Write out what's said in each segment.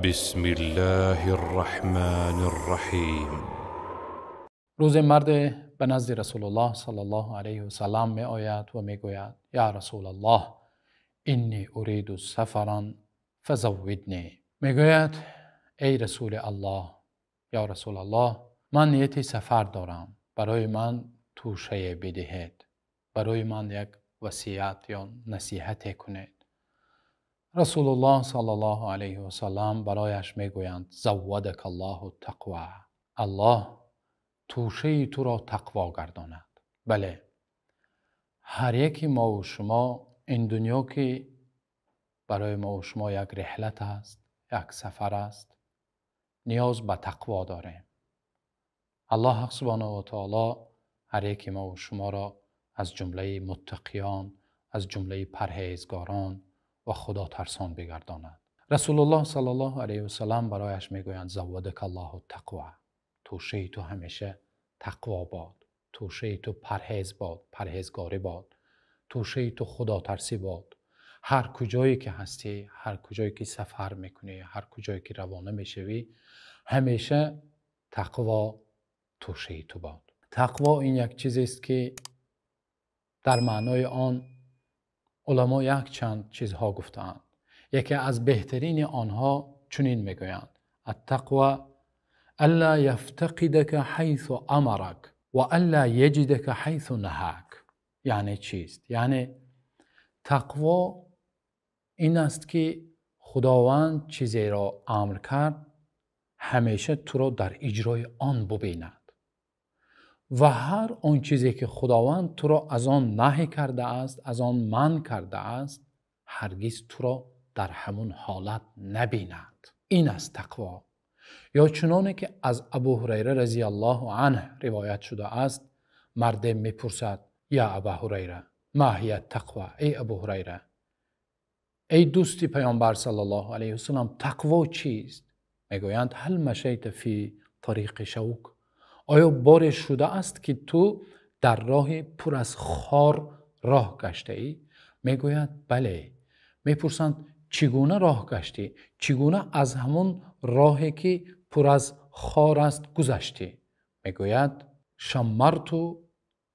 بسم الله الرحمن الرحیم. روز مرد به نزد رسول الله صلی الله علیه و سلم می آید و می گوید: یا رسول الله اینی ارید سفرا فزودنی. می گوید: ای رسول الله، یا رسول الله، من نیت سفر دارم، برای من توشه بدهید، برای من یک وصیت یا نصیحت کنید. رسول الله صلی الله علیه و سلم برایش می گویند: زودک الله التقوی. الله توشه تو را تقوا گرداند. بله، هر یکی ما و شما این دنیا که برای ما و شما یک رحلت است، یک سفر است، نیاز به تقوا داریم. الله حق سبحانه و تعالی هر یکی ما و شما را از جمله متقیان، از جمله پرهیزگاران و خدا ترسان بگرداند. رسول الله صلی الله علیه و سلم برایش میگویند: زودک الله التقوی. توشه تو همیشه تقوا باد، توشه تو پرهیز باد، پرهیزگاری باد، توشه تو خدا ترسی باد. هر کجایی که هستی، هر کجایی که سفر میکنی، هر کجایی که روانه میشوی، همیشه تقوا توشه تو باد. تقوا این یک چیزی است که در معنای آن علما یک چند چیزها گفتند. یکی از بهترین آنها چنین میگویند: التقوى الا یفتقدک حیث امرک و الا یجدک حیث نهاک. یعنی چیست؟ یعنی تقوا این است که خداوند چیزی را امر کرد، همیشه تو را در اجرای آن ببیند و هر آن چیزی که خداوند تو را از آن نهی کرده است، از آن منع کرده است، هرگز تو را در همون حالت نبیند. این است تقوا. یا چنانه که از ابو هریره رضی الله عنه روایت شده است، مرد میپرسد: یا ابا هریره ما هی التقوا؟ ای ابو هریره، ای دوستی پیامبر صلی الله علیه و سلم، تقوا چیست؟ میگویند: هل مشیت فی طریق شوک؟ آیا بارش شده است که تو در راه پر از خار راه گشته ای؟ میگوید: بله. میپرسند: چگونه راه گشتی؟ چگونه از همون راهی که پر از خار است گذشتی؟ میگوید: شمرت و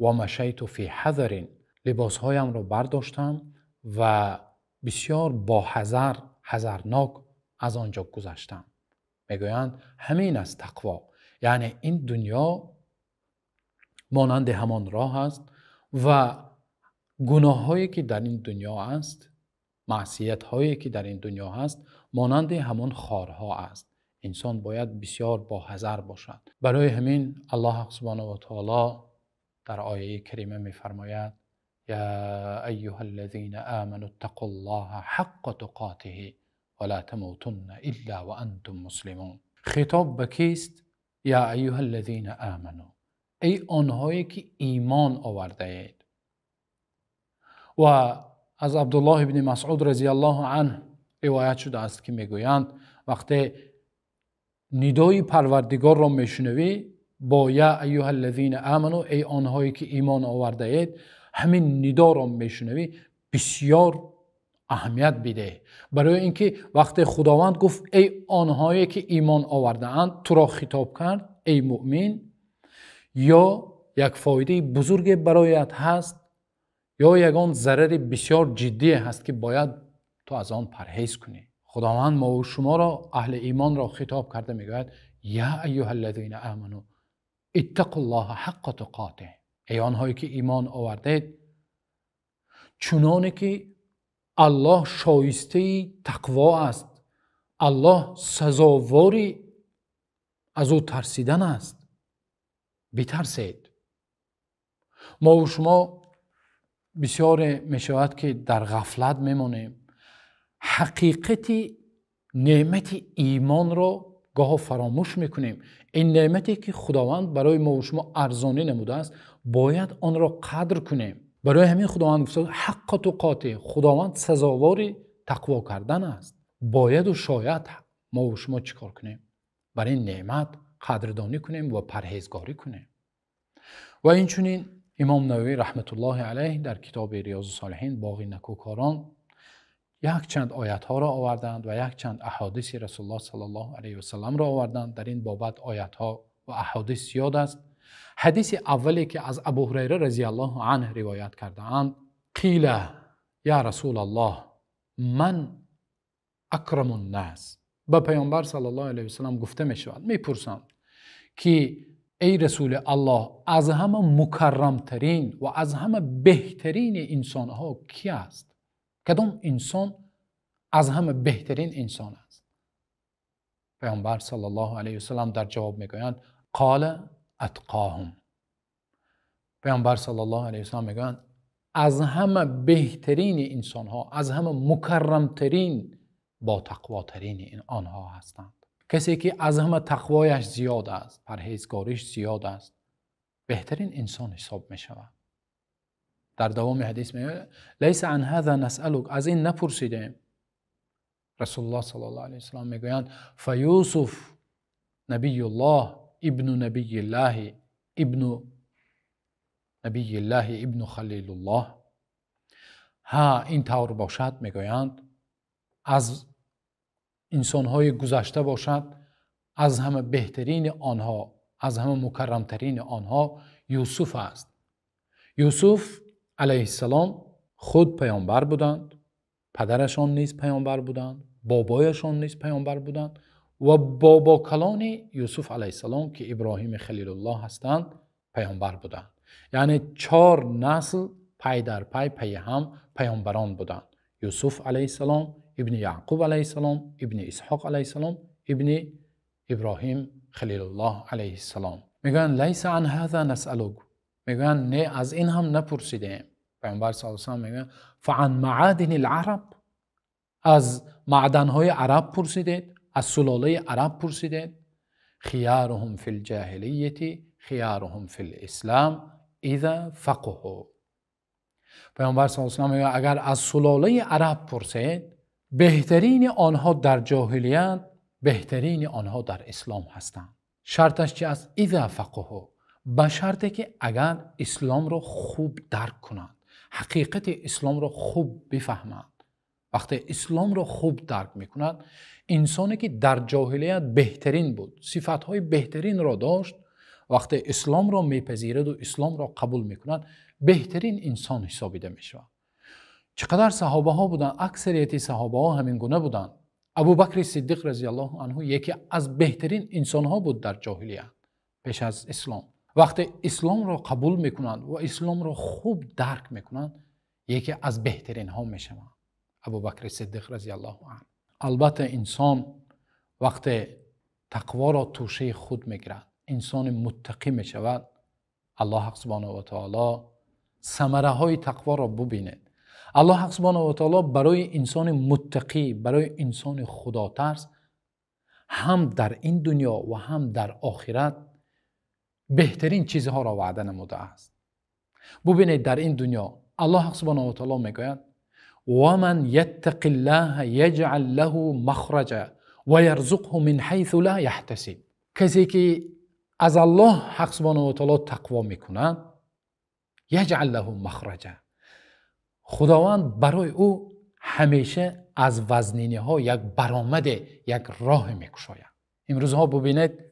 مشیت فی حذر. لباسهایم را برداشتم و بسیار با حذرناک از آنجا گذشتم. میگویند همین است تقوا. یعنی این دنیا مانند همان راه است و گناه هایی که در این دنیا است، معصیت هایی که در این دنیا هست، مانند همان خارها است. انسان باید بسیار با حذر باشد. برای همین الله سبحانه و تعالی در آیه کریمه میفرماید: یا ایها الذین آمنوا اتقوا الله حق تقاته ولا تموتن الا وانتم مسلمون. خطاب به کیست؟ یا ایها الذین آمنوا، ای آنهایی که ایمان آورده اید. و از عبدالله بن مسعود رضی الله عنه روایت شده است که میگویند: وقتی ندای پروردگار را میشنوی با یا ایها الذین آمنوا، ای آنهایی که ایمان آورده اید، همین ندا را میشنوی بسیار اهمیت بده، برای اینکه وقتی خداوند گفت ای آنهایی که ایمان آورده اند، تو را خطاب کرد ای مؤمن، یا یک فایده بزرگ برایت هست یا یگان ضرر بسیار جدی هست که باید تو از آن پرهیز کنی. خداوند ما و شما را، اهل ایمان را خطاب کرده، میگوید: یا ایها الذین آمنوا اتقوا الله حق تقاته. ای آنهایی که ایمان آوردید، چنانه که الله شایسته تقوا است، الله سزاواری از او ترسیدن است، بترسید. ما و شما بسیار میشود که در غفلت میمانیم، حقیقت نعمت ایمان را گاه فراموش میکنیم. این نعمتی که خداوند برای ما و شما ارزانی نموده است، باید آن را قدر کنیم. برای همین خداوند گفته حق تقاته، خداوند سزاوار تقوا کردن است. باید و شاید ما و شما چیکار کنیم؟ برای این نعمت قدردانی کنیم و پرهیزگاری کنیم. و این چنین امام نووی رحمت الله علیه در کتاب ریاض الصالحین باقی نکوکاران یک چند آیت ها را آوردند و یک چند احادیث رسول الله صلی الله علیه و سلم را آوردند. در این بابت آیت ها و احادیث زیاد است. حدیث اولی که از ابو هریره رضی الله عنه روایت کردند، قیل یا رسول الله من اکرم الناس، به پیامبر صلی الله علیه و سلم گفته می شود، میپرسند که ای رسول الله، از همه مکرم ترین و از همه بهترین انسان ها کی است؟ کدام انسان از همه بهترین انسان است؟ پیامبر صلی الله علیه و سلم در جواب میگویند قال اتقاهم. پیامبر صلی الله علیه و سلم میگویند از همه بهترین انسان ها، از همه مکرم ترین، با تقواترین آنها هستند. کسی که از همه تقوایش زیاد است، پرهیزگاریش زیاد است، بهترین انسان حساب می شود. در دوام حدیث میگه لیس عن هذا نسألک، از این نپرسیدیم. رسول الله صلی الله علیه و سلم میگویند فیوسف نبی الله ابن نبی الله ابن نبی الله ابن خلیل الله. ها این طور باشد، میگویند از انسانهای گذشته باشد، از همه بهترین آنها، از همه مکرمترین آنها یوسف است. یوسف علیه السلام خود پیامبر بودند، پدرشان نیز پیامبر بودند، بابایشان نیز پیامبر بودند و بابا کلان یوسف علیه السلام که ابراهیم خلیل الله هستند پیامبر بودند. یعنی 4 نسل پی در پی هم پیامبران بودند. یوسف علیه السلام، ابن یعقوب علیه السلام، ابن اسحاق علیه السلام، ابن ابراهیم خلیل الله علیه السلام. میگن لیس عن هذا نسألک، میگن نه از این هم نپرسیدیم. پیامبر صلی الله علیه و سلم میگن فعن معادن العرب، از معدنهای عرب پرسیدید، از سلاله عرب پرسیدید. خیارهم فی الجاهلیه خیارهم فی الاسلام اذا فقهوا. پیامبر صلی الله علیه و سلم میگن اگر از سلاله عرب پرسید، بهترین آنها در جاهلیت، بهترین آنها در اسلام هستند. شرطش چی است؟ اذا فقهوا، به شرطی که اگر اسلام را خوب درک کنند، حقیقت اسلام را خوب بفهمند. وقتی اسلام را خوب درک میکنند، انسانی که در جاهلیت بهترین بود، صفاتهای بهترین را داشت، وقتی اسلام را میپذیرد و اسلام را قبول میکنند، بهترین انسان حسابیده میشود. چقدر صحابه ها بودند، اکثریت صحابه ها همین گونه بودند. ابو بکر صدیق رضی الله عنه یکی از بهترین انسان ها بود در جاهلیت پیش از اسلام. وقتی اسلام را قبول میکنند و اسلام را خوب درک میکنند، یکی از بهترین ها میشوند. ابو بکر صدیق رضی الله عنه. البته انسان وقتی تقوا را توشه خود میگیرد، انسان متقی میشود، الله سبحانه و تعالی ثمره های تقوا را ببیند. الله سبحانه و تعالی برای انسان متقی، برای انسان خداترس، هم در این دنیا و هم در آخرت بهترین چیزها را وعده نموده است. ببینید در این دنیا الله سبحانه و تعالی میگوید و من یتق الله یجعل له مخرجا و یرزقه من حیث لا یحتسب. کسی که از الله حق سبحانه و تعالی تقوا میکند، یجعل له مخرجا، خداوند برای او همیشه از وزنینی ها یک برآمد، یک راه میکشاید. امروزها ببینید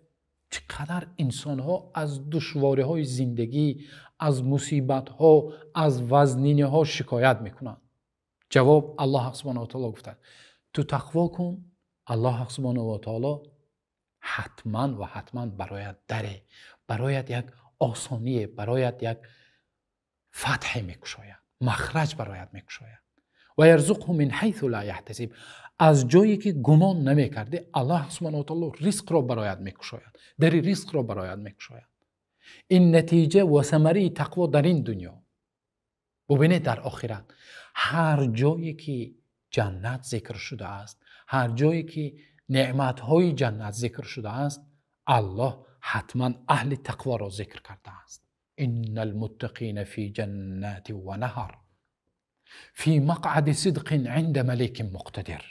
چقدر انسان ها از دشواری های زندگی، از مصیبت ها، از وزنینی ها شکایت میکنند. جواب الله سبحانه و تعالی گفته تو تقوا کن، الله سبحانه و تعالی حتما برایت دره، برایت یک آسانی، برایت یک فتح میکشاید، مخرج برایت میکشاید. و یرزقه من حیث لا یحتسب، از جایی که گمان نمیکرده الله سبحانه و تعالی رزق را برایت میکشاید، در رزق را برایت میکشاید. این نتیجه و ثمره تقوا در این دنیا. ببینید در آخرت هر جایی که جنت ذکر شده است، هر جایی که نعمتهای جنت ذکر شده است، الله حتما اهل تقوا را ذکر کرده است. ان المتقین فی جنات و نهر فی مقعد صدق عند ملیک مقتدر.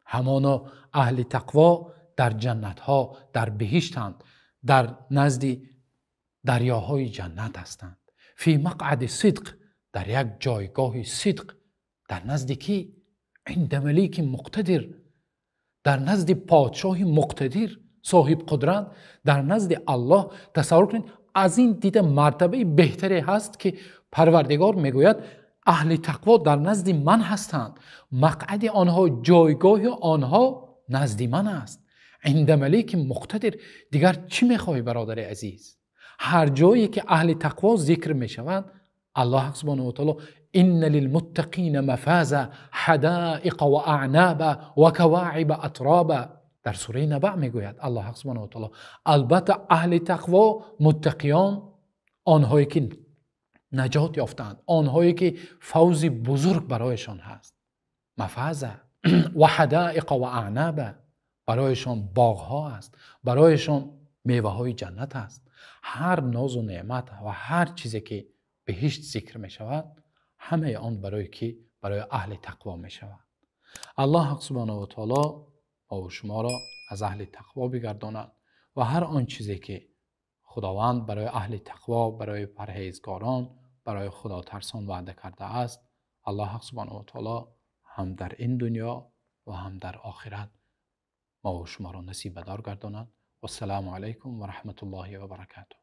همانا اهل تقوا در جنت ها، در بهشتند، در نزد دریاهای جنت هستند. فی مقعد صدق، در یک جایگاه صدق، در نزد کی؟ عند ملیک مقتدر، در نزد پادشاه مقتدر صاحب قدرت، در نزد الله. تصور کنید از این دیده مرتبه بهتری هست که پروردگار میگوید اهل تقوا در نزد من هستند، مقعد آنها، جایگاه آنها نزد من است. عند ملیک مقتدر. دیگر چی میخوای برادر عزیز؟ هر جایی که اهل تقوا ذکر میشوند، الله سبحانه و تعالی ان للمتقین مفازا حدائق و اعنابا و کواعب اترابا در سوره نبع میگوید الله سبحانه و تعالی البته اهل تقوا متقیان، آنهایی که نجات یافتند، آنهایی که فوز بزرگ برایشان هست. مفازا و حدائق و اعنابا، برایشان باغها است، برایشان میوه های جنت است. هر ناز و نعمت و هر چیزی که بهشت ذکر می شود، همه آن برای اهل تقوا می شود. الله سبحانه و تعالی ما و شما را از اهل تقوا بگرداند و هر آن چیزی که خداوند برای اهل تقوا، برای پرهیزگاران، برای خدا ترسان وعده کرده است، الله سبحانه و تعالی هم در این دنیا و هم در آخرت ما و شما را نصیب دار گرداند. و السلام علیکم و رحمت الله و برکاته.